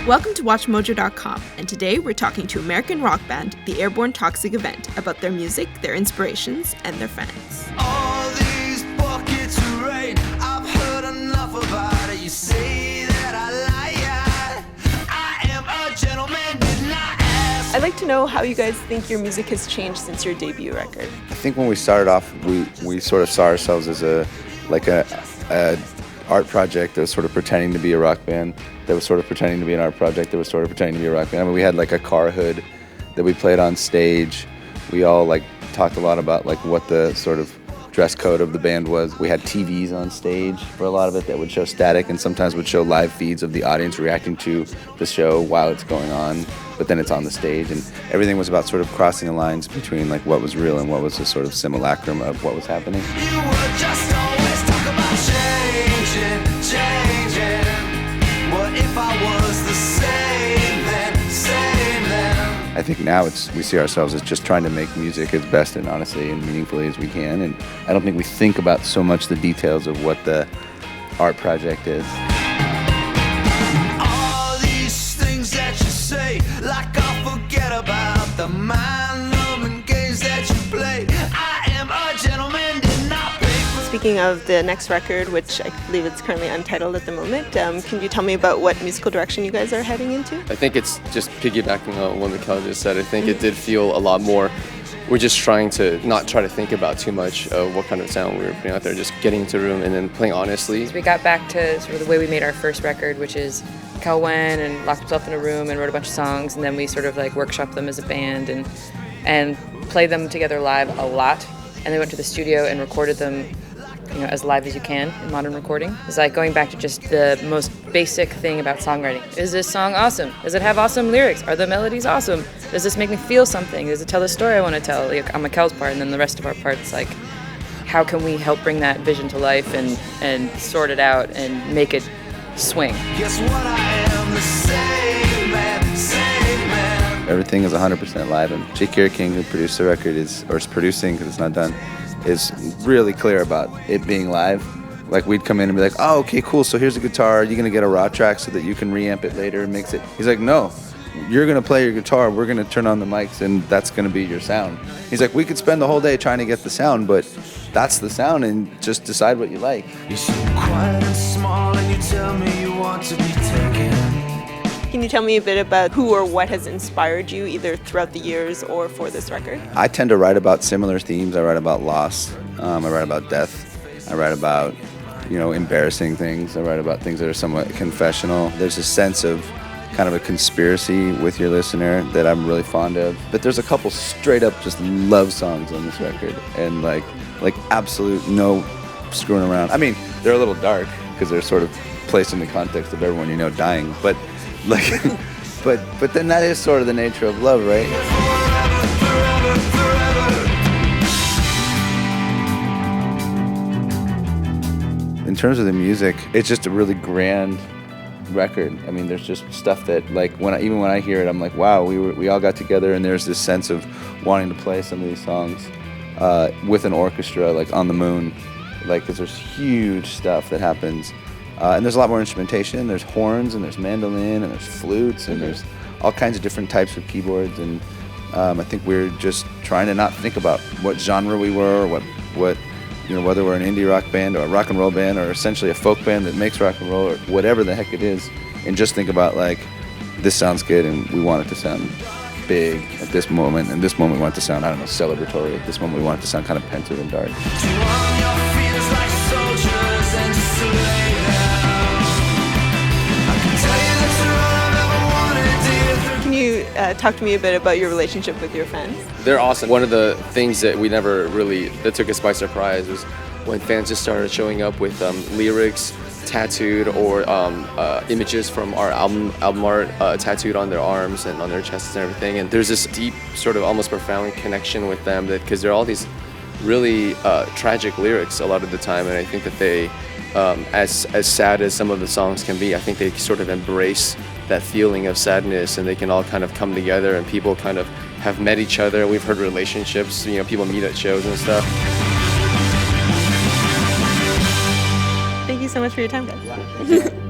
Welcome to WatchMojo.com, and today we're talking to American rock band, the Airborne Toxic Event, about their music, their inspirations, and their fans. All these buckets of rain, I've heard enough about it. You say that I lie, I am a gentleman, did not ask. I'd like to know how you guys think your music has changed since your debut record. I think when we started off, we sort of saw ourselves as a art project that was sort of pretending to be a rock band, that was sort of pretending to be an art project, that was sort of pretending to be a rock band. I mean, we had like a car hood that we played on stage. We all like talked a lot about like what the sort of dress code of the band was. We had TVs on stage for a lot of it that would show static and sometimes would show live feeds of the audience reacting to the show while it's going on, but then it's on the stage, and everything was about sort of crossing the lines between like what was real and what was a sort of simulacrum of what was happening. You would just always talk about changing. What if I was the same then? I think now we see ourselves as just trying to make music as best and honestly and meaningfully as we can, and I don't think we think about so much the details of what the art project is. All these things that you say, like I forget about the mind-numbing games that you play. I am a gentleman, did not pay for. Speaking of the next record, which I believe it's currently untitled at the moment, can you tell me about what musical direction you guys are heading into? I think it's just piggybacking on what Mikhail just said. I think it did feel a lot more, we're just trying to not try to think about too much of what kind of sound we were putting out there, just getting into the room and then playing honestly. We got back to sort of the way we made our first record, which is Cal went and locked himself in a room and wrote a bunch of songs, and then we sort of like workshopped them as a band and played them together live a lot, and then went to the studio and recorded them, you know, as live as you can in modern recording. It's like going back to just the most basic thing about songwriting. Is this song awesome? Does it have awesome lyrics? Are the melodies awesome? Does this make me feel something? Does it tell the story I want to tell? Like on Mikhail's part, and then the rest of our parts, like how can we help bring that vision to life and sort it out and make it swing? Guess what, I am the same man. Everything is 100% live, and Jake King, who produced the record, is producing because it's not done, is really clear about it being live. Like we'd come in and be like, oh, okay, cool, so here's a guitar, are you gonna get a raw track so that you can reamp it later and mix it? He's like, no, you're gonna play your guitar, we're gonna turn on the mics, and that's gonna be your sound. He's like, we could spend the whole day trying to get the sound, but that's the sound, and just decide what you like. You're so quiet and small, and you tell me you want to be taken. Can you tell me a bit about who or what has inspired you, either throughout the years or for this record? I tend to write about similar themes. I write about loss, I write about death, I write about, you know, embarrassing things, I write about things that are somewhat confessional. There's a sense of kind of a conspiracy with your listener that I'm really fond of. But there's a couple straight up just love songs on this record, and like absolute no screwing around. I mean, they're a little dark because they're sort of placed in the context of everyone you know dying, but like, but then that is sort of the nature of love, right? In terms of the music, it's just a really grand record. I mean, there's just stuff that, like, even when I hear it, I'm like, wow, we all got together, and there's this sense of wanting to play some of these songs with an orchestra, like on the moon, like, because there's huge stuff that happens. And there's a lot more instrumentation. There's horns, and there's mandolin, and there's flutes, and there's all kinds of different types of keyboards. And I think we're just trying to not think about what genre we were, or what you know, whether we're an indie rock band or a rock and roll band or essentially a folk band that makes rock and roll or whatever the heck it is, and just think about like, this sounds good, and we want it to sound big at this moment. And this moment we want it to sound, I don't know, celebratory. At this moment we want it to sound kind of pensive and dark. Can you talk to me a bit about your relationship with your fans? They're awesome. One of the things that we never really, that took us by surprise, was when fans just started showing up with lyrics tattooed or images from our album art tattooed on their arms and on their chests and everything. And there's this deep, sort of almost profound connection with them, that because there are all these really tragic lyrics a lot of the time, and I think that they, as sad as some of the songs can be, I think they sort of embrace that feeling of sadness, and they can all kind of come together, and people kind of have met each other. We've heard relationships, you know, people meet at shows and stuff. Thank you so much for your time, guys.